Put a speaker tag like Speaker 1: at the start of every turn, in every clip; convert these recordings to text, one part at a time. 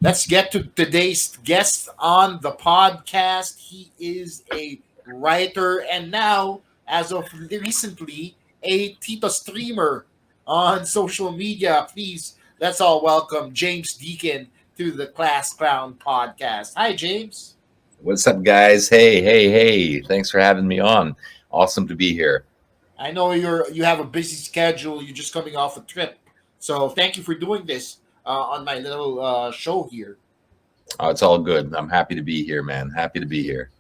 Speaker 1: Let's get to today's guest on the podcast. He is a writer and now, as of recently, a Tito streamer on social media. Please, let's all welcome James Deakin to the Class Clown podcast. Hi, James.
Speaker 2: What's up, guys? Hey, hey, hey. Thanks for having me on. Awesome to be here.
Speaker 1: I know you have a busy schedule. You're just coming off a trip, so thank you for doing this on my little show here.
Speaker 2: Oh, it's all good. I'm happy to be here, man. Happy to be here.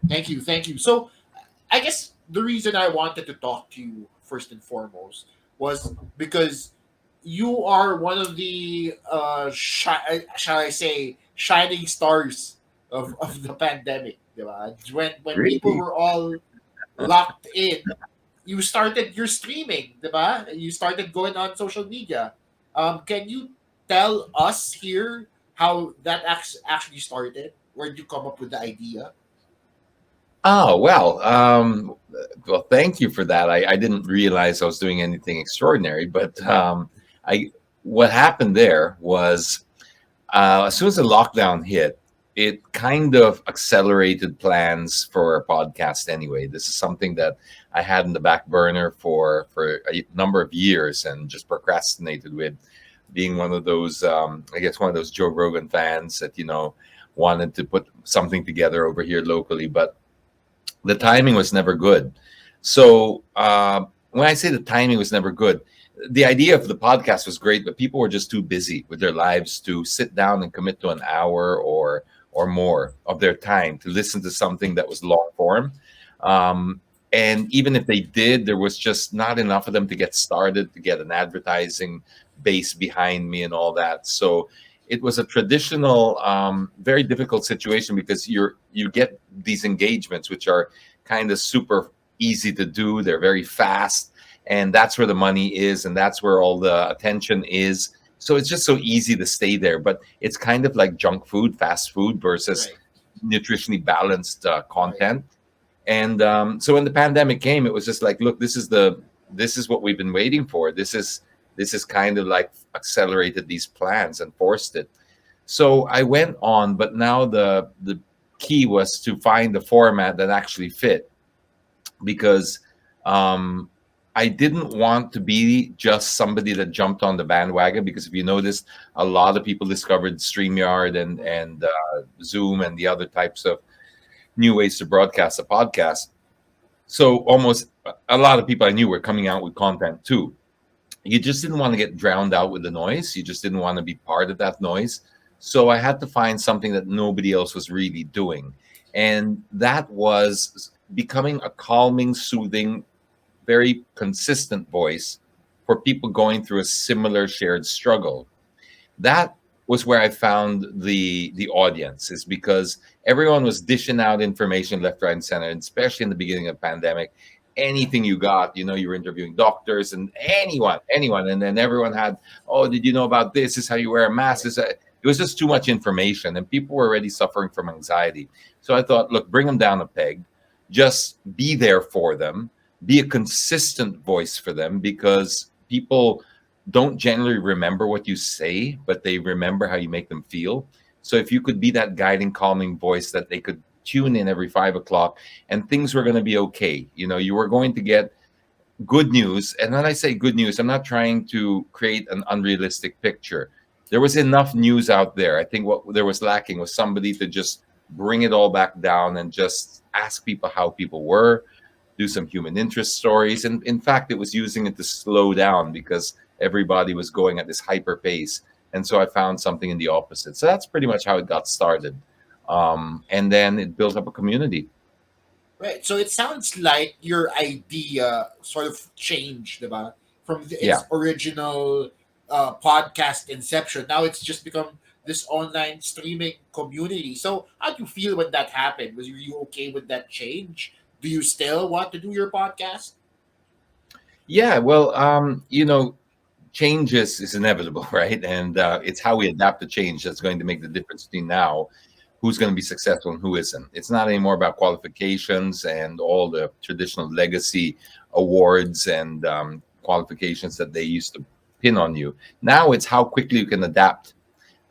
Speaker 1: Thank you, thank you. So I guess the reason I wanted to talk to you first and foremost was because you are one of the shall I say shining stars of the pandemic, diba? When people
Speaker 2: Really?
Speaker 1: were all locked in, you started your streaming, diba? You started going on social media. Can you tell us here how that actually started? Where did you come up with the idea?
Speaker 2: Oh, well, thank you for that. I didn't realize I was doing anything extraordinary, but I what happened there was as soon as the lockdown hit, it kind of accelerated plans for a podcast anyway. This is something that I had in the back burner for a number of years and just procrastinated with, being one of those I guess one of those Joe Rogan fans that wanted to put something together over here locally, but the timing was never good. So when I say the timing was never good, the idea of the podcast was great, but people were just too busy with their lives to sit down and commit to an hour or more of their time to listen to something that was long form. Um, and even if they did, there was just not enough of them to get started, to get an advertising base behind me and all that. So it was a traditional, very difficult situation because you get these engagements which are kind of super easy to do. They're very fast, and that's where the money is, and that's where all the attention is. So it's just so easy to stay there. But it's kind of like junk food, fast food versus
Speaker 1: Right,
Speaker 2: nutritionally balanced
Speaker 1: right.
Speaker 2: content. And so when the pandemic came, it was just like, look, this is what we've been waiting for. This is kind of like accelerated these plans and forced it. So I went on, but now the key was to find the format that actually fit, because um, I didn't want to be just somebody that jumped on the bandwagon. Because if you notice, a lot of people discovered StreamYard and Zoom and the other types of new ways to broadcast a podcast. So almost a lot of people I knew were coming out with content too. You just didn't want to get drowned out with the noise. You just didn't want to be part of that noise. So I had to find something that nobody else was really doing. And that was becoming a calming, soothing, very consistent voice for people going through a similar shared struggle. That was where I found the audience, is because everyone was dishing out information left, right, and center, and especially in the beginning of the pandemic. Anything you got, you were interviewing doctors and anyone, and then everyone had, oh, did you know about this? This is how you wear a mask.
Speaker 1: Right.
Speaker 2: It was just too much information, and people were already suffering from anxiety. So I thought, look, bring them down a peg, just be there for them, be a consistent voice for them, because people don't generally remember what you say, but they remember how you make them feel. So if you could be that guiding, calming voice that they could tune in every 5 o'clock, and things were going to be okay. You were going to get good news. And when I say good news, I'm not trying to create an unrealistic picture. There was enough news out there. I think what there was lacking was somebody to just bring it all back down and just ask people how people were, do some human interest stories. And in fact, it was using it to slow down because everybody was going at this hyper pace. And so I found something in the opposite. So that's pretty much how it got started. And then it built up a community.
Speaker 1: Right. So it sounds like your idea sort of changed, diba? From
Speaker 2: Yeah.
Speaker 1: its original podcast inception. Now it's just become this online streaming community. So how do you feel when that happened? Was you okay with that change? Do you still want to do your podcast?
Speaker 2: Yeah. Well, change is inevitable, right? And it's how we adapt to change that's going to make the difference between now who's going to be successful and who isn't. It's not anymore about qualifications and all the traditional legacy awards and qualifications that they used to pin on you. Now it's how quickly you can adapt,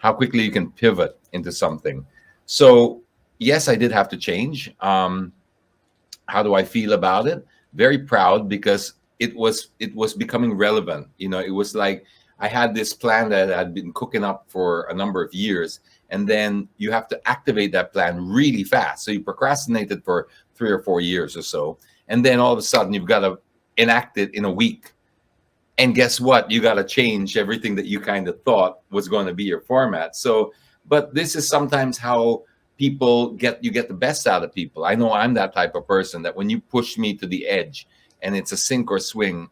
Speaker 2: how quickly you can pivot into something. So yes, I did have to change. How do I feel about it? Very proud, because it was becoming relevant. It was like I had this plan that I'd been cooking up for a number of years, and then you have to activate that plan really fast. So you procrastinated for 3 or 4 years or so, and then all of a sudden you've got to enact it in a week. And guess what? You got to change everything that you kind of thought was going to be your format. So, but this is sometimes how you get the best out of people. I know I'm that type of person that when you push me to the edge and it's a sink or swim,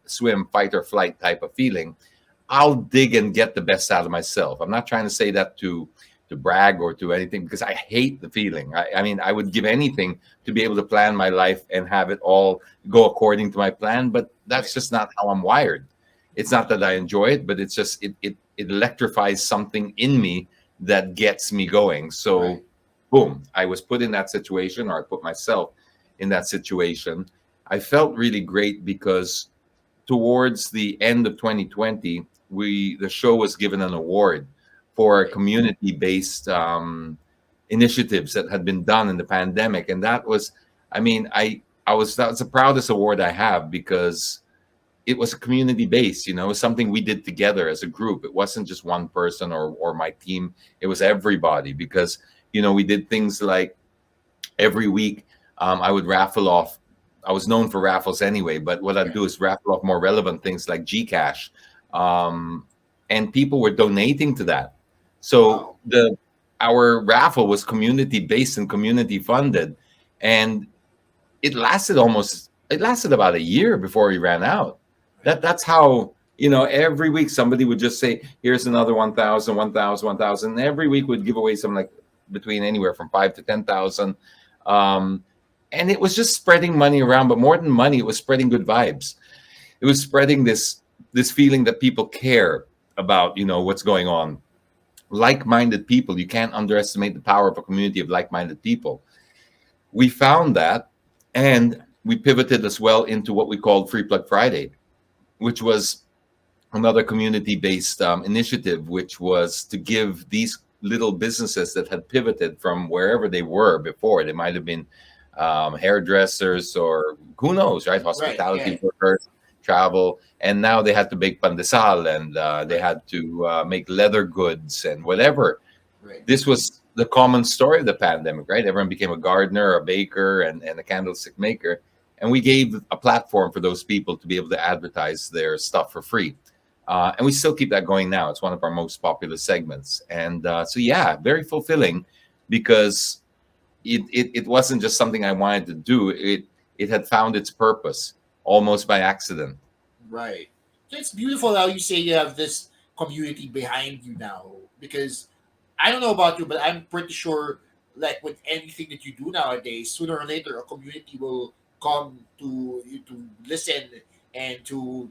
Speaker 2: fight or flight type of feeling, I'll dig and get the best out of myself. I'm not trying to say that to brag or to anything, because I hate the feeling. I mean, I would give anything to be able to plan my life and have it all go according to my plan, but that's
Speaker 1: Right.
Speaker 2: just not how I'm wired. It's not that I enjoy it, but it's just it electrifies something in me that gets me going. So
Speaker 1: Right.
Speaker 2: boom, I was put in that situation, or I put myself in that situation. I felt really great because towards the end of 2020, the show was given an award for
Speaker 1: Right.
Speaker 2: community-based initiatives that had been done in the pandemic, and that was, I mean, that was the proudest award I have, because it was a community base. It was something we did together as a group. It wasn't just one person or my team. It was everybody, because we did things like every week, I would raffle off. I was known for raffles anyway, but what I'd
Speaker 1: Okay.
Speaker 2: do is raffle off more relevant things like Gcash, um, and people were donating to that. So
Speaker 1: Wow.
Speaker 2: the our raffle was community based and community funded, and it lasted about a year before we ran out.
Speaker 1: Right.
Speaker 2: That's how, every week somebody would just say, here's another 1,000, 1,000, 1,000. And every week would give away something like between anywhere from 5 to 10,000. Um, and it was just spreading money around, but more than money, it was spreading good vibes. It was spreading this feeling that people care about, what's going on. Like-minded people. You can't underestimate the power of a community of like-minded people. We found that, and we pivoted as well into what we called Free Plug Friday, which was another community-based initiative, which was to give these little businesses that had pivoted from wherever they were before. They might have been hairdressers, or who knows, right?
Speaker 1: Right.
Speaker 2: Hospitality
Speaker 1: Yeah.
Speaker 2: workers, travel, and now they had to bake pandesal, and they
Speaker 1: Right.
Speaker 2: had to make leather goods and whatever.
Speaker 1: Right.
Speaker 2: This was the common story of the pandemic, right? Everyone became a gardener, a baker, and a candlestick maker. And we gave a platform for those people to be able to advertise their stuff for free. And we still keep that going now. It's one of our most popular segments. And so, yeah, very fulfilling, because it wasn't just something I wanted to do. It had found its purpose almost by accident.
Speaker 1: Right. So it's beautiful how you say you have this community behind you now, because I don't know about you, but I'm pretty sure, like with anything that you do nowadays, sooner or later a community will come to you to listen and to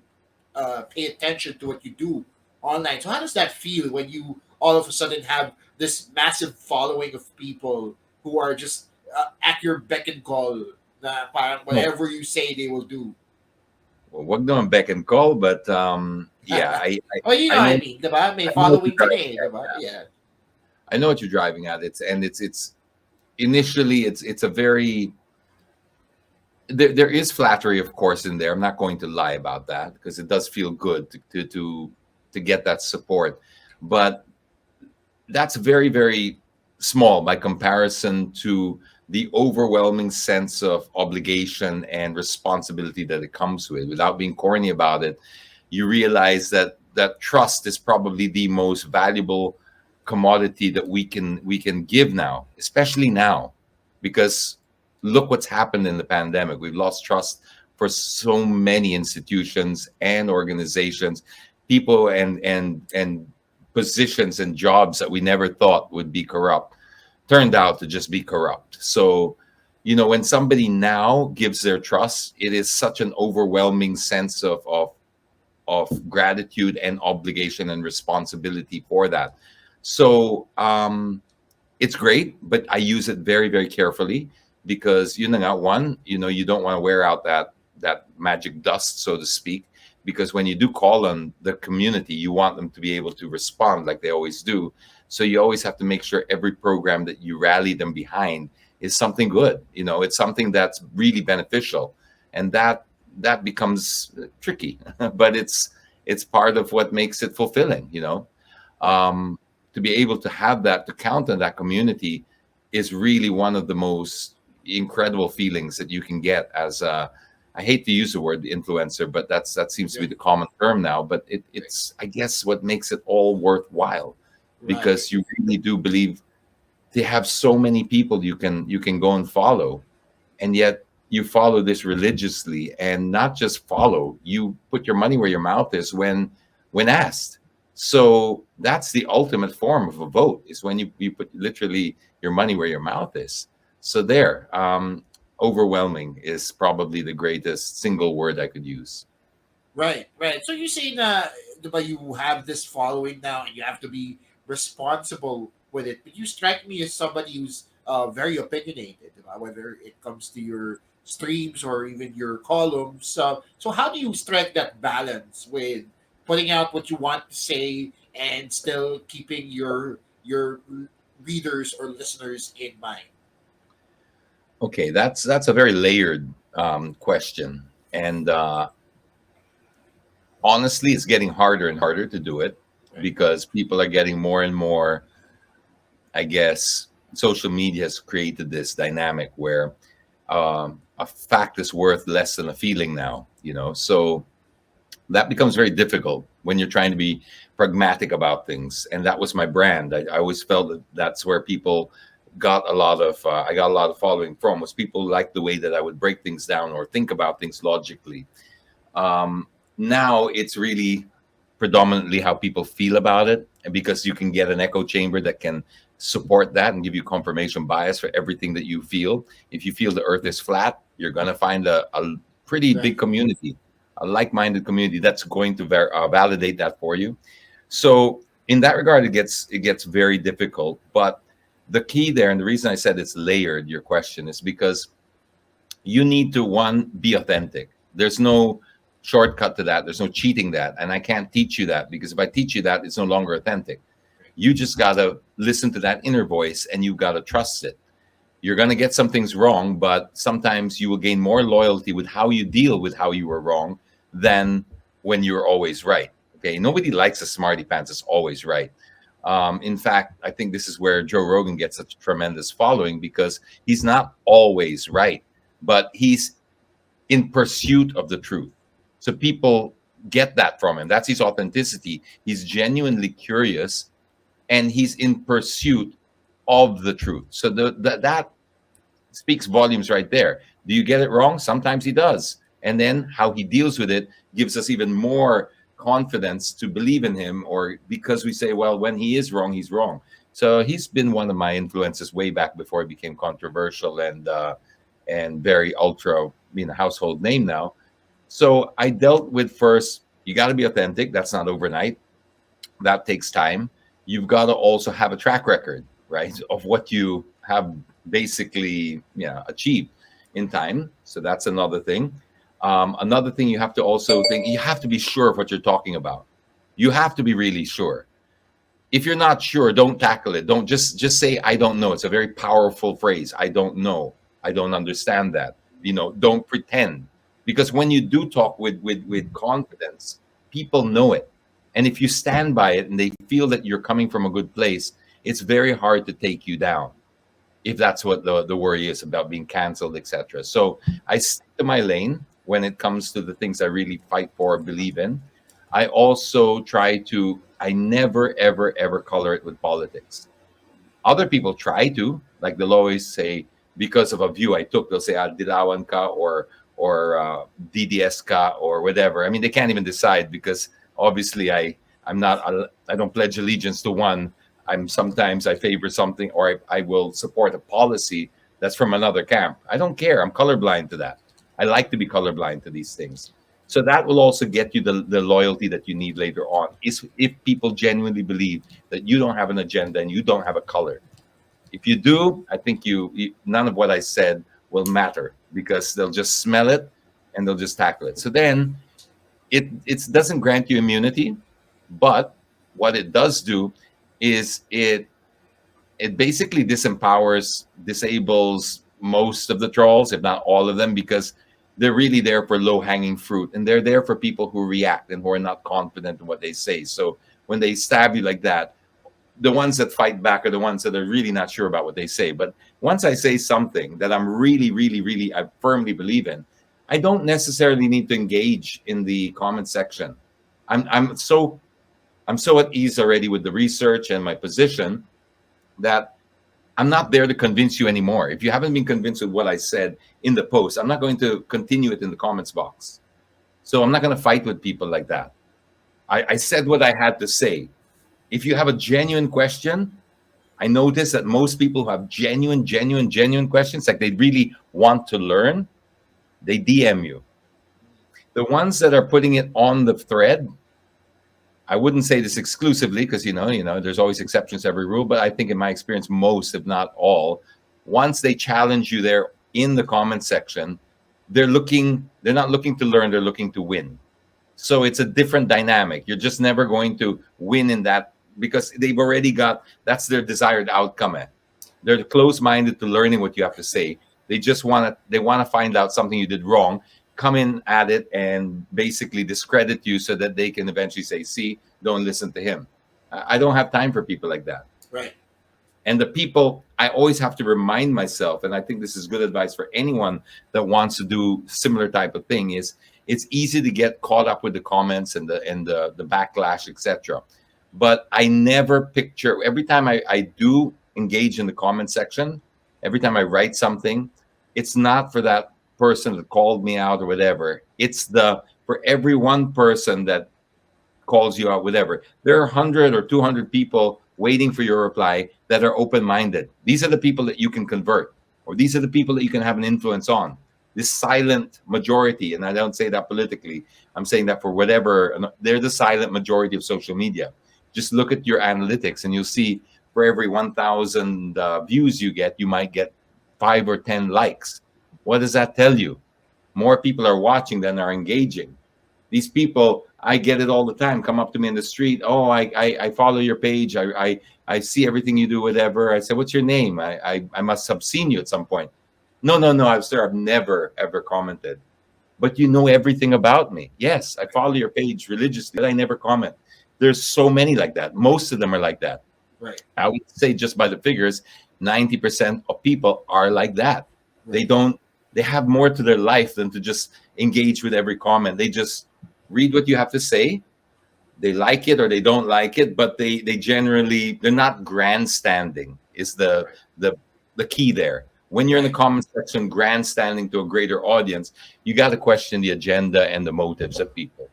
Speaker 1: pay attention to what you do online. So how does that feel when you all of a sudden have this massive following of people who are just at your beck and call? Na parang whatever you say, they will do.
Speaker 2: Well, wag naman back and call, but yeah,
Speaker 1: Oh, you know
Speaker 2: I
Speaker 1: what I
Speaker 2: know
Speaker 1: mean, diba? May
Speaker 2: I know what you're
Speaker 1: following ka na
Speaker 2: driving
Speaker 1: eh,
Speaker 2: at.
Speaker 1: diba? Yeah.
Speaker 2: I know what you're driving at. It's initially it's a very there is flattery, of course, in there. I'm not going to lie about that, because it does feel good to get that support, but that's very, very small by comparison to the overwhelming sense of obligation and responsibility that it comes with. Without being corny about it, you realize that trust is probably the most valuable commodity that we can give now, especially now, because look what's happened in the pandemic. We've lost trust for so many institutions and organizations, people and positions and jobs that we never thought would be corrupt turned out to just be corrupt. So, when somebody now gives their trust, it is such an overwhelming sense of gratitude and obligation and responsibility for that. So, it's great, but I use it very, very carefully, because one, you don't want to wear out that magic dust, so to speak. because when you do call on the community, you want them to be able to respond like they always do. So you always have to make sure every program that you rally them behind is something good. It's something that's really beneficial, and that becomes tricky, but it's part of what makes it fulfilling. Um, to be able to have that, to count on that community, is really one of the most incredible feelings that you can get as a, I hate to use the word influencer, but that seems to
Speaker 1: Yeah.
Speaker 2: be the common term now. But it's, I guess, what makes it all worthwhile,
Speaker 1: Right.
Speaker 2: because you really do believe they have so many people you can go and follow, and yet you follow this religiously, and not just follow, you put your money where your mouth is when asked. So that's the ultimate form of a vote, is when you put literally your money where your mouth is. So there, overwhelming is probably the greatest single word I could use.
Speaker 1: Right, right. So you say na, diba, you have this following now, and you have to be responsible with it. But you strike me as somebody who's very opinionated, diba? Whether it comes to your streams or even your columns. So how do you strike that balance with putting out what you want to say and still keeping your readers or listeners in mind?
Speaker 2: Okay, that's a very layered question, and honestly, it's getting harder and harder to do it,
Speaker 1: Right,
Speaker 2: because people are getting more and more, I guess. Social media has created this dynamic where a fact is worth less than a feeling now, so that becomes very difficult when you're trying to be pragmatic about things. And that was my brand. I always felt that that's where people got a lot of I got a lot of following from, was people liked the way that I would break things down or think about things logically. Now it's really predominantly how people feel about it, and because you can get an echo chamber that can support that and give you confirmation bias for everything that you feel. If you feel the earth is flat, you're going to find a pretty
Speaker 1: right,
Speaker 2: big community, a like-minded community that's going to validate that for you. So in that regard, it gets very difficult. But the key there, and the reason I said it's layered, your question, is because you need to, one, be authentic. There's no shortcut to that. There's no cheating that, and I can't teach you that, because if I teach you that, it's no longer authentic. You just got to listen to that inner voice, and you got to trust it. You're going to get some things wrong, but sometimes you will gain more loyalty with how you deal with how you were wrong than when you're always right. Okay, nobody likes a smarty pants that's always right. In fact, I think this is where Joe Rogan gets such a tremendous following, because he's not always right, but he's in pursuit of the truth. So people get that from him. That's his authenticity. He's genuinely curious, and he's in pursuit of the truth. So that speaks volumes right there. Do you get it wrong? Sometimes he does. And then how he deals with it gives us even more confidence to believe in him, or because we say, well, when he is wrong, he's wrong. So he's been one of my influences way back before he became controversial and very ultra, household name now. So I dealt with, first, you got to be authentic. That's not overnight. That takes time. You've got to also have a track record, right, of what you have basically, achieved in time. So that's another thing. Another thing, you have to also think, you have to be sure of what you're talking about. You have to be really sure. If you're not sure, don't tackle it. Don't just say I don't know. It's a very powerful phrase. I don't know. I don't understand that. Don't pretend, because when you do talk with confidence, people know it. And if you stand by it and they feel that you're coming from a good place, it's very hard to take you down, if that's what the worry is about being canceled, etc. So I stick to my lane when it comes to the things I really fight for or believe in. I also try to, I never, ever, ever color it with politics. Other people try to, like they'll always say, because of a view I took, they'll say, Dilawan ka, or DDS ka, or whatever. I mean, they can't even decide, because obviously I'm not, I don't pledge allegiance to one. Sometimes I favor something, or I will support a policy that's from another camp. I don't care. I'm colorblind to that. I like to be colorblind to these things. So that will also get you the loyalty that you need later on, is if people genuinely believe that you don't have an agenda and you don't have a color. If you do, I think none of what I said will matter, because they'll just smell it and they'll just tackle it. So then It doesn't grant you immunity, but what it does do is it basically disempowers, disables most of the trolls, if not all of them, because they're really there for low hanging fruit, and they're there for people who react and who are not confident in what they say. So when they stab you like that, the ones that fight back are the ones that are really not sure about what they say. But once I say something that I'm really, really, really, I firmly believe in, I don't necessarily need to engage in the comment section. I'm so at ease already with the research and my position that I'm not there to convince you anymore. If you haven't been convinced with what I said in the post, I'm not going to continue it in the comments box. So I'm not going to fight with people like that. I said what I had to say. If you have a genuine question, I notice that most people who have genuine questions, like they really want to learn, they DM you. The ones that are putting it on the thread, I wouldn't say this exclusively because there's always exceptions to every rule, but I think in my experience, most, if not all, once they challenge you there in the comment section, they're not looking to learn, they're looking to win. So it's a different dynamic. You're just never going to win in that because they've already got that's their desired outcome. They're close-minded to learning what you have to say. They want to find out something you did wrong, come in at it and basically discredit you so that they can eventually say, see, don't listen to him. I don't have time for people like that.
Speaker 1: Right.
Speaker 2: And the people, I always have to remind myself, and I think this is good advice for anyone that wants to do similar type of thing, is it's easy to get caught up with the comments and the backlash, etc. But I never picture, every time I do engage in the comment section, every time I write something, it's not for that person that called me out or whatever. It's for every one person that calls you out, whatever. There are 100 or 200 people waiting for your reply that are open-minded. These are the people that you can convert, or these are the people that you can have an influence on. This silent majority, and I don't say that politically, I'm saying that for whatever, they're the silent majority of social media. Just look at your analytics and you'll see for every 1,000 views you get, you might get 5 or 10 likes. What does that tell you? More people are watching than are engaging. These people, I get it all the time, come up to me in the street. Oh, I follow your page. I see everything you do, whatever. I said, what's your name? I must have seen you at some point. No, sir, I've never, ever commented. But you know everything about me. Yes, I follow your page religiously, but I never comment. There's so many like that. Most of them are like that.
Speaker 1: Right.
Speaker 2: I would say just by the figures, 90% of people are like that.
Speaker 1: Right.
Speaker 2: They have more to their life than to just engage with every comment. They just read what you have to say. They like it or they don't like it, but they generally, they're not grandstanding is the key there. When you're in the
Speaker 1: Right.
Speaker 2: comment section grandstanding to a greater audience, you got to question the agenda and the motives of people.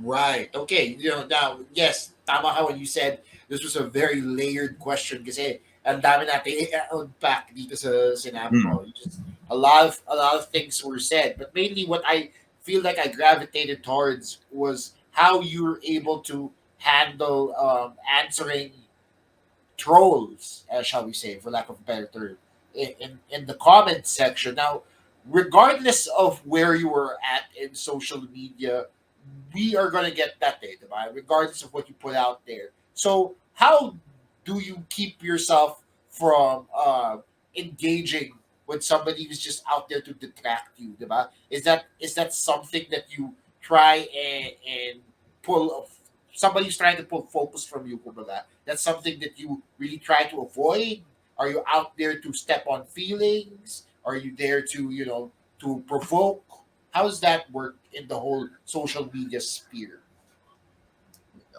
Speaker 1: Right. Okay. Now, yes, tama ka when you said this was a very layered question kasi ang dami natin i-unpack dito sa sinabi
Speaker 2: Hmm.
Speaker 1: mo. Just a lot of things were said, but mainly what I feel like I gravitated towards was how you were able to handle answering trolls, shall we say, for lack of a better term, in the comment section. Now, regardless of where you were at in social media, we are gonna get that data, right? Regardless of what you put out there. So, how do you keep yourself from engaging with somebody who's just out there to detract you, diba? Is that something that you try and pull? Somebody's trying to pull focus from you, kumbaga. That's something that you really try to avoid. Are you out there to step on feelings? Are you there to provoke? How does that work in the whole social media sphere?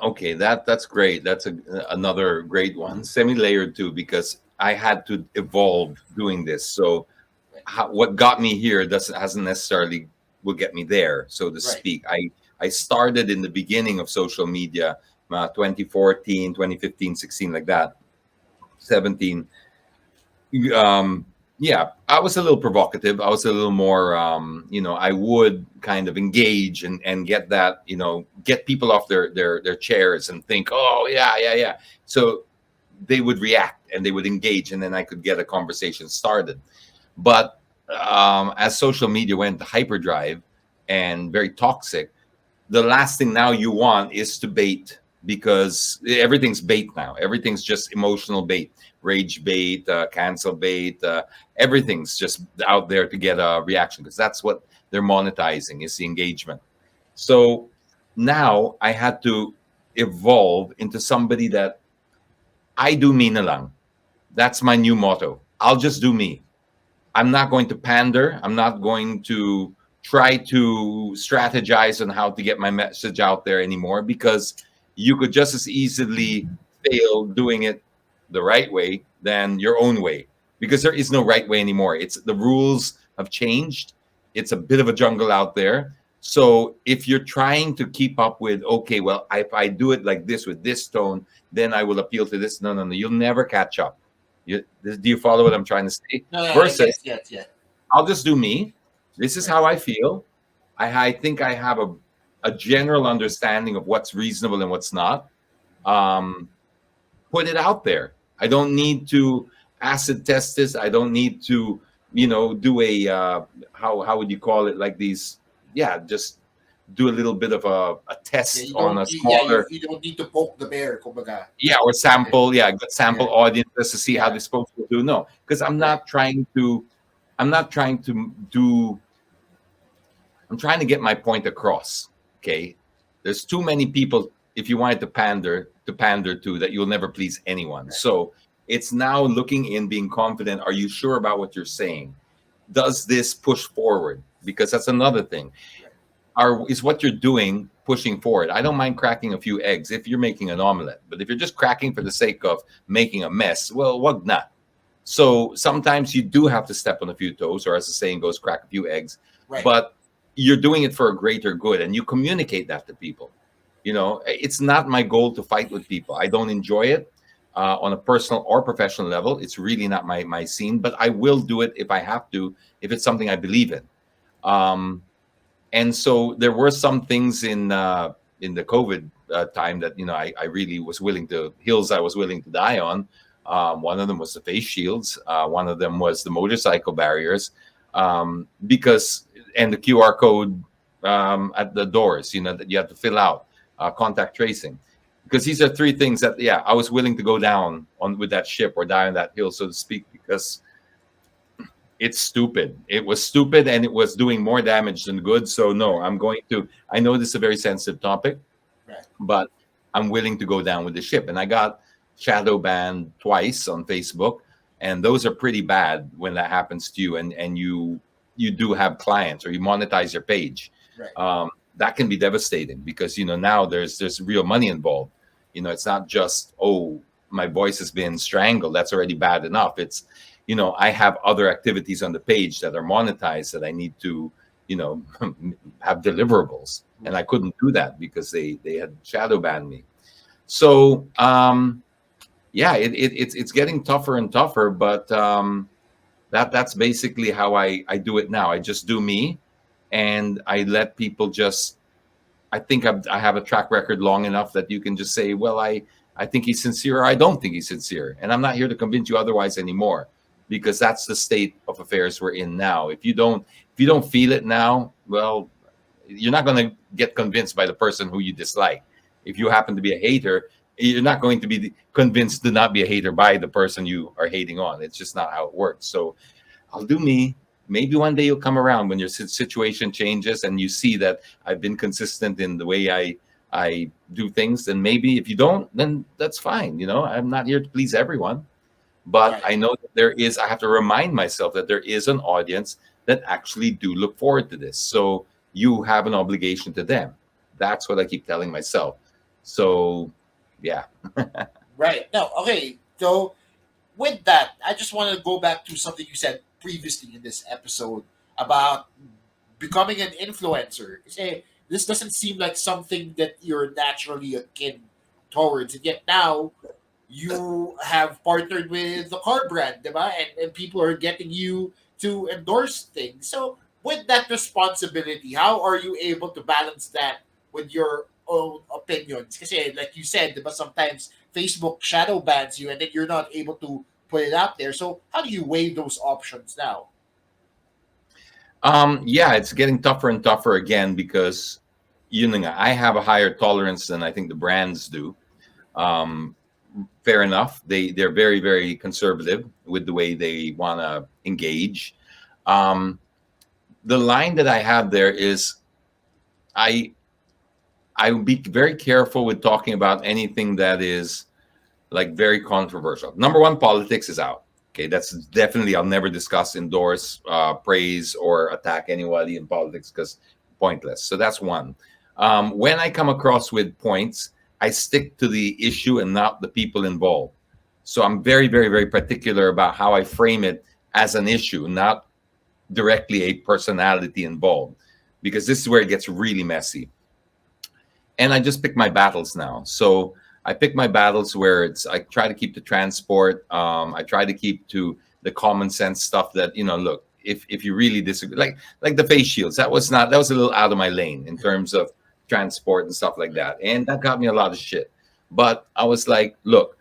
Speaker 2: Okay, that's great. That's another great one. Semi-layered too, because I had to evolve doing this. So
Speaker 1: Right,
Speaker 2: what got me here doesn't hasn't necessarily will get me there, so to
Speaker 1: right,
Speaker 2: speak. I started in the beginning of social media, 2014, 2015, 16, like that, 17. um yeah, I was a little provocative. I was a little more I would kind of engage and get that, get people off their chairs and think, oh yeah. So they would react and they would engage, and then I could get a conversation started. But as social media went hyperdrive and very toxic, the last thing now you want is to bait, because everything's bait now. Everything's just emotional bait, rage bait, cancel bait. Everything's just out there to get a reaction, because that's what they're monetizing, is the engagement. So now I had to evolve into somebody that I do me na lang. That's my new motto. I'll just do me. I'm not going to pander. I'm not going to try to strategize on how to get my message out there anymore, because you could just as easily fail doing it the right way than your own way, because there is no right way anymore. It's the rules have changed. It's a bit of a jungle out there. So if you're trying to keep up with, okay, well, if I do it like this with this tone, then I will appeal to this. No, no, no. You'll never catch up. Do you follow what I'm trying to say?
Speaker 1: No, no,
Speaker 2: Versus,
Speaker 1: yes, yes, yes.
Speaker 2: I'll just do me. This is
Speaker 1: Right.
Speaker 2: how I feel. I think I have a general understanding of what's reasonable and what's not. Um, Put it out there. I don't need to acid test this. I don't need to, do a how would you call it? Like these, yeah, just do a little bit of a
Speaker 1: Yeah,
Speaker 2: test
Speaker 1: you
Speaker 2: on
Speaker 1: don't.
Speaker 2: a
Speaker 1: Yeah, you,
Speaker 2: smaller,
Speaker 1: you don't need to poke the bear, kumbaga.
Speaker 2: yeah, or
Speaker 1: Yeah,
Speaker 2: sample, yeah, good
Speaker 1: yeah,
Speaker 2: sample audience just to see how
Speaker 1: yeah.
Speaker 2: they're supposed to do. No, because
Speaker 1: Right,
Speaker 2: I'm not trying to do I'm trying to get my point across. Okay. There's too many people, if you wanted to pander to, that you'll never please anyone.
Speaker 1: right,
Speaker 2: So it's now looking in, being confident. Are you sure about what you're saying? Does this push forward? Because that's another thing.
Speaker 1: right,
Speaker 2: Is what you're doing pushing forward? I don't mind cracking a few eggs if you're making an omelet, but if you're just cracking for the sake of making a mess, well, what not? So sometimes you do have to step on a few toes, or as the saying goes, crack a few eggs.
Speaker 1: right,
Speaker 2: But you're doing it for a greater good, and you communicate that to people. It's not my goal to fight with people. I don't enjoy it on a personal or professional level. It's really not my scene. But I will do it if I have to, if it's something I believe in. Um, and so there were some things in the COVID time that I really was willing to hills I was willing to die on. One of them was the face shields. One of them was the motorcycle barriers, because and the QR code at the doors, that you have to fill out, contact tracing, because these are three things that, yeah, I was willing to go down on with that ship, or die on that hill, so to speak, because it's stupid. It was stupid, and it was doing more damage than good. So no,
Speaker 1: right,
Speaker 2: I'm going to. I know this is a very sensitive topic,
Speaker 1: right,
Speaker 2: but I'm willing to go down with the ship. And I got shadow banned twice on Facebook, and those are pretty bad when that happens to you, and you do have clients, or you monetize your page.
Speaker 1: right,
Speaker 2: That can be devastating, because now there's real money involved. It's not just, oh, my voice has been strangled. That's already bad enough. It's I have other activities on the page that are monetized, that I need to you know have deliverables, and I
Speaker 1: right.
Speaker 2: couldn't do that because they had shadow banned me. So yeah, it's getting tougher and tougher, but that's basically how I do it now. I just do me, and I let people just. I think I have a track record long enough that you can just say, well, I think he's sincere, or I don't think he's sincere, and I'm not here to convince you otherwise anymore, because that's the state of affairs we're in now. If you don't feel it now, well, you're not going to get convinced by the person who you dislike. If you happen to be a hater, you're not going to be convinced to not be a hater by the person you are hating on. It's just not how it works. So I'll do me. Maybe one day you'll come around when your situation changes, and you see that I've been consistent in the way I do things. And maybe if you don't, then that's fine. I'm not here to please everyone, but
Speaker 1: Right.
Speaker 2: I know that I have to remind myself that there is an audience that actually do look forward to this. So you have an obligation to them. That's what I keep telling myself. So yeah.
Speaker 1: Right. No, okay. So with that, I just want to go back to something you said previously in this episode about becoming an influencer. Say this doesn't seem like something that you're naturally akin towards, and yet now you have partnered with the car brand, diba? And people are getting you to endorse things. So with that responsibility, how are you able to balance that with your own opinions? Because like you said, diba, sometimes Facebook shadow bans you and then you're not able to put it out there. So how do you weigh those options now?
Speaker 2: Yeah, it's getting tougher and tougher again, because I have a higher tolerance than I think the brands do. Um, Fair enough. They're very very conservative with the way they want to engage. Um, the line that I have there is I I would be very careful with talking about anything that is like very controversial. Number one, politics is out. Okay, that's definitely I'll never discuss, endorse, praise, or attack anybody in politics because pointless. So that's one. When I come across with points, I stick to the issue and not the people involved. So I'm very, very, very particular about how I frame it as an issue, not directly a personality involved, because this is where it gets really messy. And I just pick my battles now. So I pick my battles where it's I try to keep the transport. I try to keep to the common sense stuff that look, if you really disagree, like the face shields, that was a little out of my lane in terms of transport and stuff like that, and that got me a lot of shit. But I was like, look,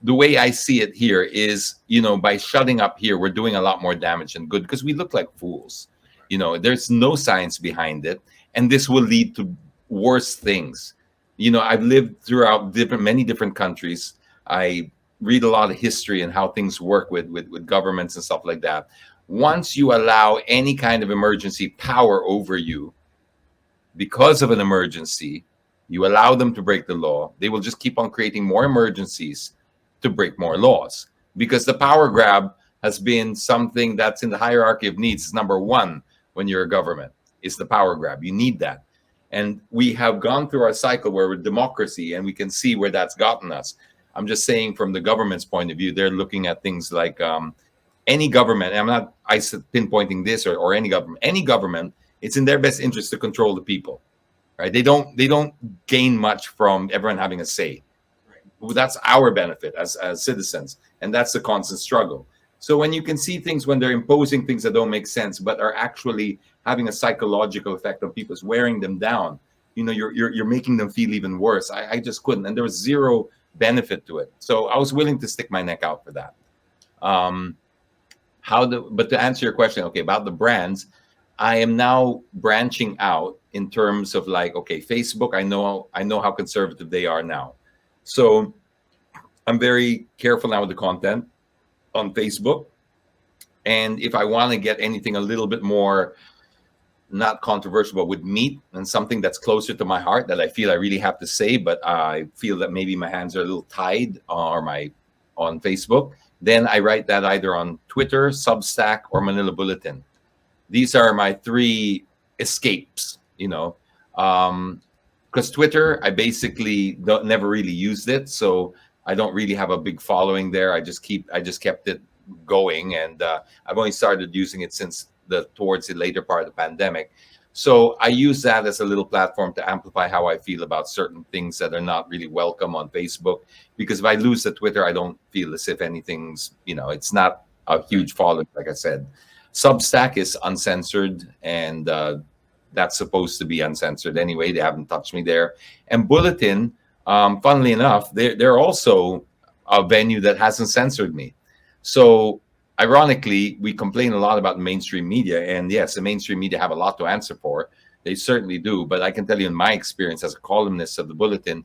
Speaker 2: the way I see it here is, by shutting up here, we're doing a lot more damage than good because we look like fools. There's no science behind it, and this will lead to worse things. I've lived throughout many different countries. I read a lot of history and how things work with governments and stuff like that. Once you allow any kind of emergency power over you because of an emergency, you allow them to break the law, they will just keep on creating more emergencies to break more laws. Because the power grab has been something that's in the hierarchy of needs. It's number one when you're a government, is the power grab. You need that. And we have gone through our cycle where we're democracy and we can see where that's gotten us. I'm just saying from the government's point of view, they're looking at things like any government, and I'm not pinpointing this or any government, it's in their best interest to control the people, right? They don't gain much from everyone having a say. Well, that's our benefit as citizens, and that's the constant struggle. So when you can see things when they're imposing things that don't make sense but are actually having a psychological effect on people, it's wearing them down, you're making them feel even worse. I just couldn't, and there was zero benefit to it, so I was willing to stick my neck out for that. um but to answer your question, okay, about the brands, I am now branching out in terms of like, okay, Facebook, I know how conservative they are now. So I'm very careful now with the content on Facebook. And if I want to get anything a little bit more not controversial, but with meat and something that's closer to my heart that I feel I really have to say, but I feel that maybe my hands are a little tied or my on Facebook, then I write that either on Twitter, Substack, or Manila Bulletin. These are my three escapes, because Twitter, I basically never really used it, so I don't really have a big following there. I just kept it going, and I've only started using it since towards the later part of the pandemic. So I use that as a little platform to amplify how I feel about certain things that are not really welcome on Facebook. Because if I lose the Twitter, I don't feel as if anything's, it's not a huge following, like I said. Substack is uncensored, and that's supposed to be uncensored anyway. They haven't touched me there. And Bulletin, funnily enough, they're also a venue that hasn't censored me. So ironically, we complain a lot about mainstream media, and yes, the mainstream media have a lot to answer for. They certainly do. But I can tell you, in my experience as a columnist of the Bulletin,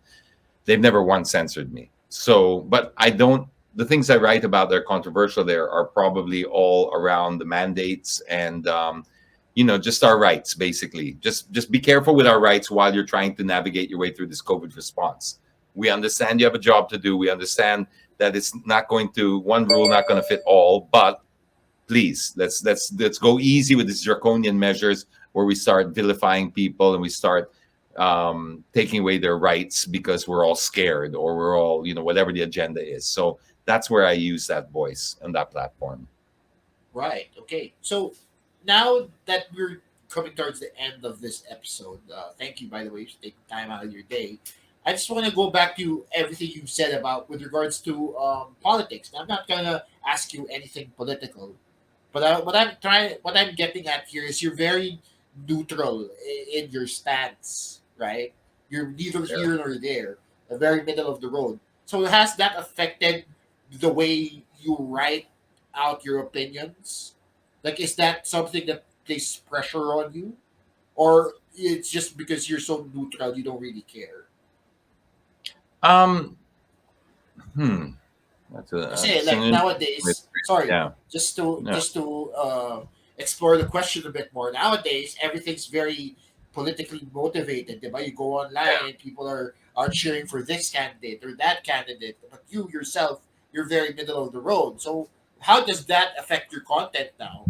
Speaker 2: they've never once censored me. So, but I don't. The things I write about that are controversial there are probably all around the mandates and just our rights. Basically, just be careful with our rights while you're trying to navigate your way through this COVID response. We understand you have a job to do. We understand that it's not going to one rule not going to fit all, but please let's go easy with these draconian measures where we start vilifying people and we start taking away their rights because we're all scared or we're all whatever the agenda is. So that's where I use that voice and that platform.
Speaker 1: Right. Okay. So now that we're coming towards the end of this episode, thank you, by the way, for taking time out of your day. I just want to go back to everything you said about with regards to politics. Now, I'm not gonna ask you anything political, but what I'm getting at here is you're very neutral in your stance, right? You're neither
Speaker 2: There.
Speaker 1: here nor there, the very middle of the road. So has that affected the way you write out your opinions? Like, is that something that places pressure on you, or it's just because you're so neutral, you don't really care.
Speaker 2: Um, hmm,
Speaker 1: Kasi
Speaker 2: that's an
Speaker 1: like
Speaker 2: interesting.
Speaker 1: nowadays, sorry,
Speaker 2: Yeah, yeah,
Speaker 1: just to explore the question a bit more. Nowadays, everything's very politically motivated. Diba? You go online and people are cheering for this candidate or that candidate, but you yourself, you're very middle of the road. So how does that affect your content now,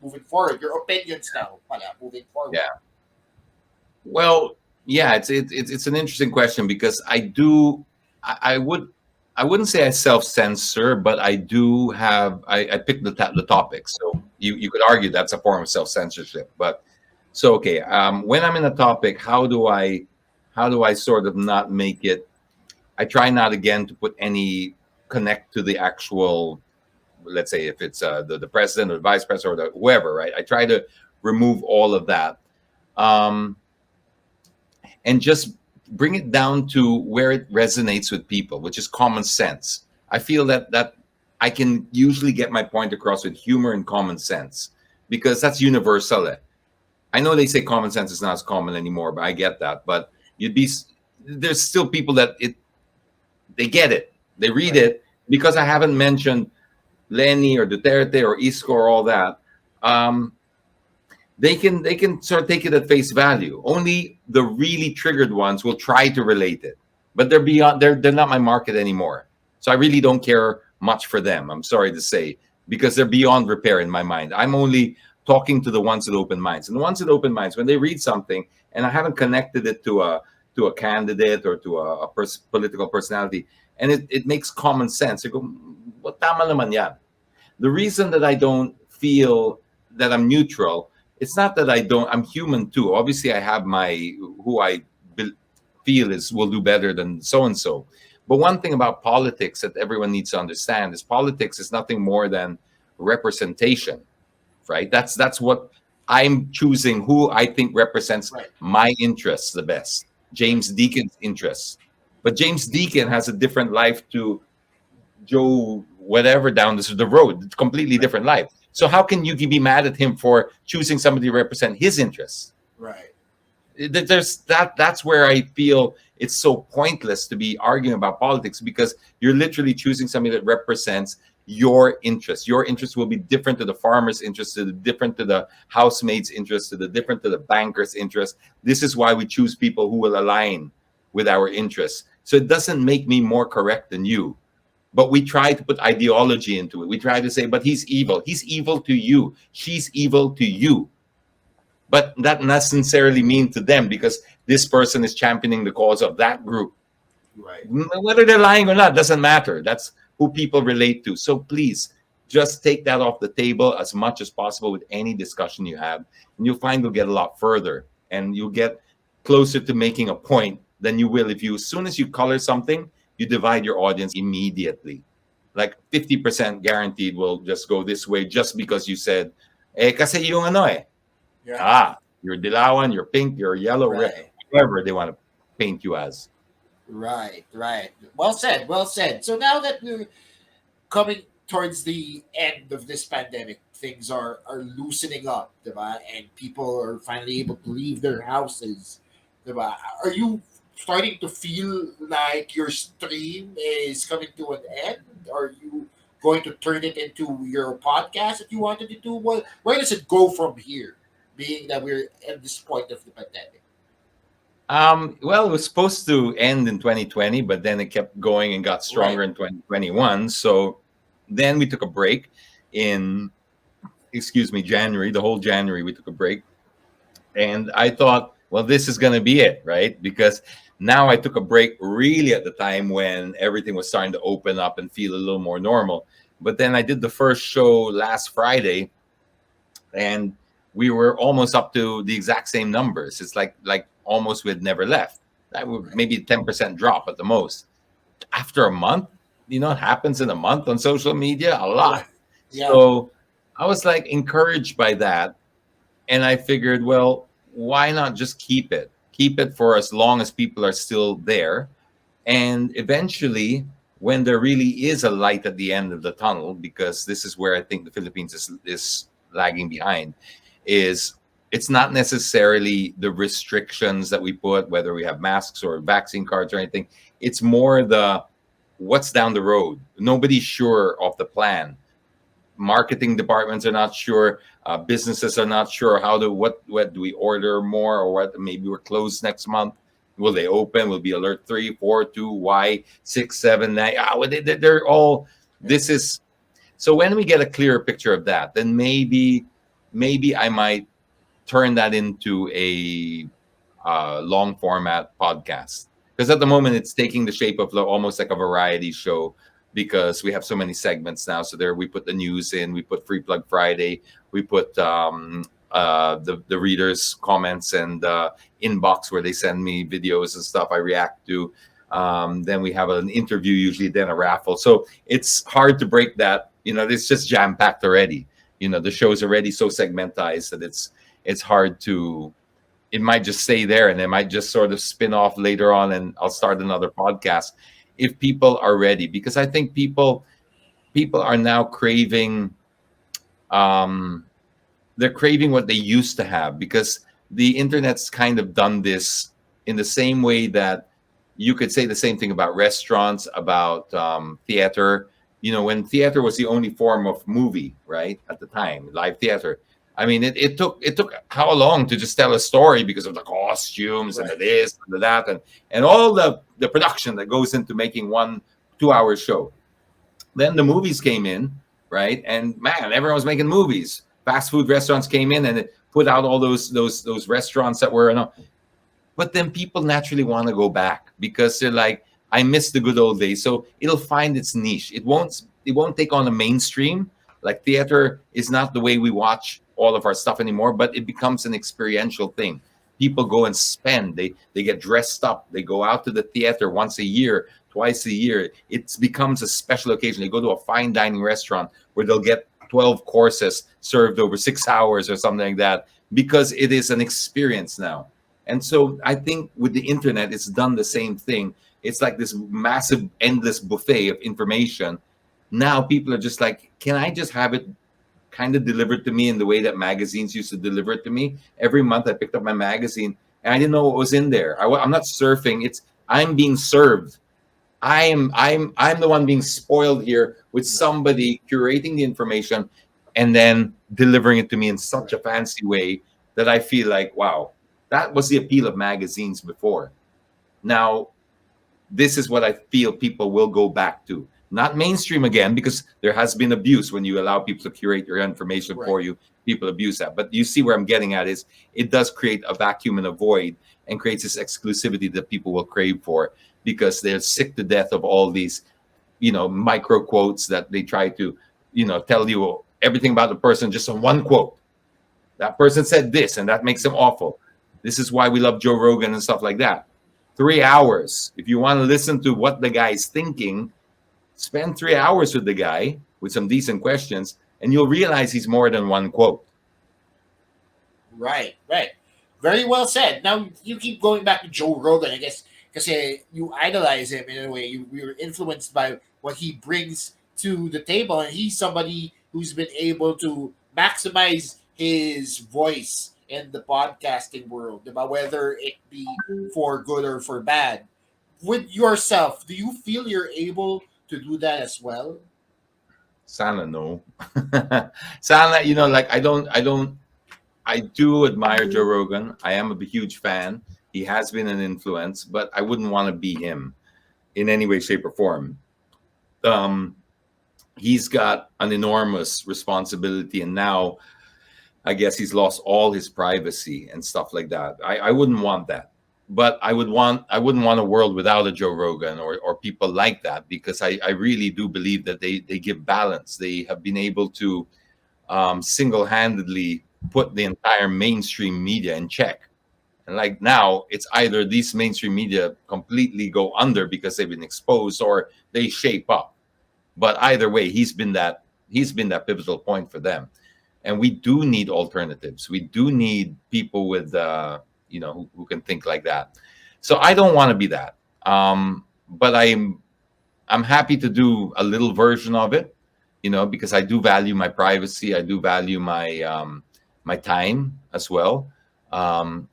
Speaker 1: moving forward? Your opinions now, pala, moving forward.
Speaker 2: yeah. Well, yeah, it's an interesting question because I would I wouldn't say I self censor, but I do have I pick the topics. So you could argue that's a form of self censorship. But so okay, when I'm in a topic, how do I sort of not make it? I try not again to put any connect to the actual, let's say if it's the president or the vice president or whoever, right? I try to remove all of that. Um, and just bring it down to where it resonates with people, which is common sense. I feel that I can usually get my point across with humor and common sense because that's universal. I know they say common sense is not as common anymore, but I get that. But you'd be there's still people that they get it, they read
Speaker 1: Right,
Speaker 2: it because I haven't mentioned Lenny or Duterte or Isco or all that. Um, they can sort of take it at face value. Only the really triggered ones will try to relate it, but they're beyond. They're not my market anymore. So I really don't care much for them. I'm sorry to say because they're beyond repair in my mind. I'm only talking to the ones with open minds, and the ones with open minds when they read something and I haven't connected it to a candidate or to political personality, and it makes common sense. You go, what tama naman yan. The reason that I don't feel that I'm neutral, it's not that I don't. I'm human too. Obviously, I have my who I feel is will do better than so and so. But one thing about politics that everyone needs to understand is politics is nothing more than representation, right? That's what I'm choosing who I think represents
Speaker 1: right,
Speaker 2: my interests the best.
Speaker 1: right.
Speaker 2: James Deacon's interests. But James Deacon has a different life to Joe whatever down the road. It's completely
Speaker 1: Right,
Speaker 2: different life. So how can you be mad at him for choosing somebody to represent his interests?
Speaker 1: right,
Speaker 2: There's that's where I feel it's so pointless to be arguing about politics because you're literally choosing somebody that represents your interests. Your interests will be different to the farmer's interest, to the different to the housemaid's interest, to the different to the banker's interest. This is why we choose people who will align with our interests. So it doesn't make me more correct than you, but we try to put ideology into it. We try to say, but he's evil. He's evil to you. She's evil to you. But that not necessarily mean to them because this person is championing the cause of that group.
Speaker 1: right.
Speaker 2: Whether they're lying or not doesn't matter. That's who people relate to. So please just take that off the table as much as possible with any discussion you have. And you'll find you'll get a lot further and you'll get closer to making a point than you will if you, as soon as you color something, you divide your audience immediately. Like 50% guaranteed will just go this way just because you said, eh, kasi yung ano eh.
Speaker 1: Yeah,
Speaker 2: Ah, you're Dilawan, you're pink, you're yellow, red,
Speaker 1: right.
Speaker 2: whatever they want to paint you as.
Speaker 1: Right, right. Well said, well said. So now that we're coming towards the end of this pandemic, things are loosening up, diba? And people are finally able to leave their houses, diba? Are you starting to feel like your stream is coming to an end? Are you going to turn it into your podcast that you wanted to do? Where does it go from here, being that we're at this point of the pandemic?
Speaker 2: Well, it was supposed to end in 2020, but then it kept going and got
Speaker 1: Right,
Speaker 2: stronger in 2021. So then we took a break in, excuse me, January, the whole January, we took a break. And I thought, well, this is going to be it, right? Because now I took a break really at the time when everything was starting to open up and feel a little more normal. But then I did the first show last Friday and we were almost up to the exact same numbers. It's like almost we'd never left. That would
Speaker 1: right,
Speaker 2: maybe 10% drop at the most. After a month, you know what happens in a month on social media? A
Speaker 1: right.
Speaker 2: lot.
Speaker 1: Yeah,
Speaker 2: So I was like encouraged by that. And I figured, well, why not just keep it? Keep it for as long as people are still there. And eventually, when there really is a light at the end of the tunnel, because this is where I think the Philippines is lagging behind, is it's not necessarily the restrictions that we put, whether we have masks or vaccine cards or anything. It's more the what's down the road. Nobody's sure of the plan. Marketing departments are not sure. Businesses are not sure how to what do we order more, or what maybe we're closed next month. Will they open? Will be alert 3, 4, 2, Y, 6, 7, 9? They're all. This is so when we get a clearer picture of that, then maybe I might turn that into a long format podcast, because at the moment it's taking the shape of almost like a variety show, because we have so many segments now. So there we put the news in, we put Free Plug Friday, we put the readers comments and inbox where they send me videos and stuff I react to. Then we have an interview usually, then a raffle. So it's hard to break that. It's just jam packed already. The show is already so segmentized that it's hard to. It might just stay there, and it might just sort of spin off later on, and I'll start another podcast if people are ready, because I think people are now craving. They're craving what they used to have, because the internet's kind of done this in the same way that you could say the same thing about restaurants, about theater. When theater was the only form of movie, right, at the time, live theater. I mean, it took how long to just tell a story, because of the costumes and the this and the that, and all the production that goes into making 1 2 hour show. Then the movies came in, right? And man, everyone was making movies. Fast food restaurants came in, and it put out all those restaurants that were, but then people naturally want to go back, because they're like, I miss the good old days. So it'll find its niche. It won't take on a mainstream. Like theater is not the way we watch all of our stuff anymore, but it becomes an experiential thing. People go and spend. They get dressed up. They go out to the theater once a year, twice a year. It becomes a special occasion. They go to a fine dining restaurant where they'll get 12 courses served over 6 hours or something like that, because it is an experience now. And so I think with the internet, it's done the same thing. It's like this massive, endless buffet of information. Now people are just like, can I just have it kind of delivered to me in the way that magazines used to deliver it to me? Every month I picked up my magazine and I didn't know what was in there. I'm not surfing. I'm being served. I'm the one being spoiled here, with somebody curating the information and then delivering it to me in such a fancy way that I feel like, wow, that was the appeal of magazines before. Now, this is what I feel people will go back to. Not mainstream again, because there has been abuse when you allow people to curate your information for you. People abuse that. But you see where I'm getting at is it does create a vacuum and a void, and creates this exclusivity that people will crave for, because they're sick to death of all these, micro quotes that they try to, tell you everything about the person just on one quote. That person said this, and that makes them awful. This is why we love Joe Rogan and stuff like that. 3 hours. If you want to listen to what the guy's thinking, spend 3 hours with the guy with some decent questions, and you'll realize he's more than one quote.
Speaker 1: Right. Very well said. Now you keep going back to Joe Rogan, I guess, because you idolize him in a way. You were influenced by what he brings to the table, and he's somebody who's been able to maximize his voice in the podcasting world, about whether it be for good or for bad. With yourself, do you feel you're able to do that as well?
Speaker 2: Sana no. Sana, like I do admire Joe Rogan. I am a huge fan. He has been an influence, but I wouldn't want to be him in any way, shape, or form. He's got an enormous responsibility, and now I guess he's lost all his privacy and stuff like that. I wouldn't want that. But I wouldn't want a world without a Joe Rogan or people like that, because I really do believe that they give balance. They have been able to single-handedly put the entire mainstream media in check. And like now, it's either these mainstream media completely go under because they've been exposed, or they shape up. But either way, he's been that pivotal point for them. And we do need alternatives. We do need people with who can think like that. So I don't want to be that. But I'm happy to do a little version of it, because I do value my privacy. I do value my time as well. Um,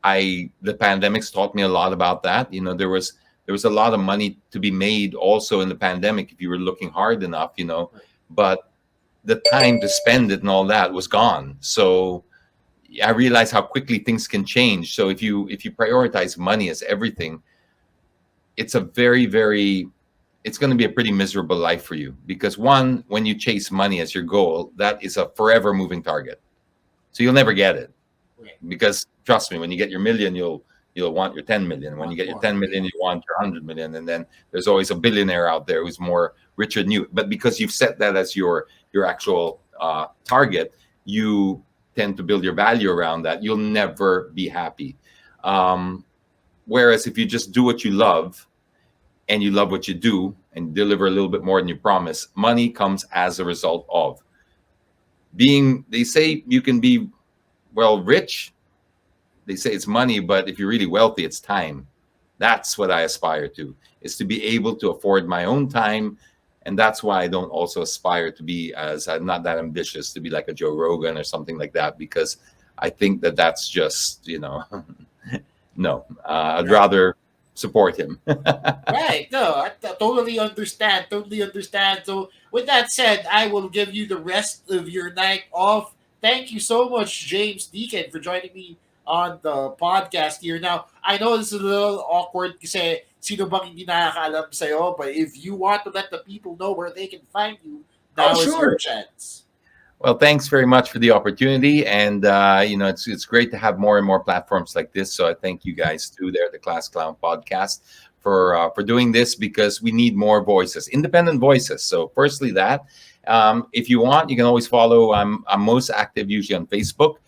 Speaker 2: the pandemics taught me a lot about that. There was a lot of money to be made also in the pandemic if you were looking hard enough.
Speaker 1: Right.
Speaker 2: But the time to spend it and all that was gone. So I realized how quickly things can change. So if you prioritize money as everything, it's a very it's going to be a pretty miserable life for you, because one, when you chase money as your goal, that is a forever moving target. So you'll never get it,
Speaker 1: Okay.
Speaker 2: because trust me, when you get your million, you'll want your 10 million. When you
Speaker 1: Want
Speaker 2: get your
Speaker 1: more.
Speaker 2: 10 million, you want your 100 million, and then there's always a billionaire out there who's more richer than you. But because you've set that as your actual target, you tend to build your value around that. You'll never be happy. Um, Whereas if you just do what you love, and you love what you do, and deliver a little bit more than you promise, money comes as a result of being. They say you can be, well, rich. They say it's money, but if you're really wealthy, it's time. That's what I aspire to, is to be able to afford my own time. And that's why I don't also aspire to be, as I'm not that ambitious to be like a Joe Rogan or something like that, because I think that that's just, no, I'd
Speaker 1: Right.
Speaker 2: rather support him.
Speaker 1: Right. No, totally understand. Totally understand. So, with that said, I will give you the rest of your night off. Thank you so much, James Deakin, for joining me on the podcast here. Now, I know this is a little awkward kasi sino bang hindi nakakaalam sa'yo, but if you want to let the people know where they can find you,
Speaker 2: Oh,
Speaker 1: now is your
Speaker 2: sure.
Speaker 1: chance.
Speaker 2: Well, thanks very much for the opportunity, and it's great to have more and more platforms like this. So I thank you guys too, there, the Class Clown Podcast, for doing this, because we need more voices, independent voices. So, firstly, that if you want, you can always follow. I'm most active usually on Facebook.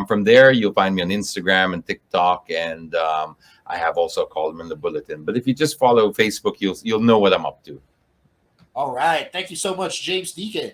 Speaker 2: From there, you'll find me on Instagram and TikTok, and I have also a column in the Bulletin. But if you just follow Facebook, you'll know what I'm up to.
Speaker 1: All right. Thank you so much, James Deakin.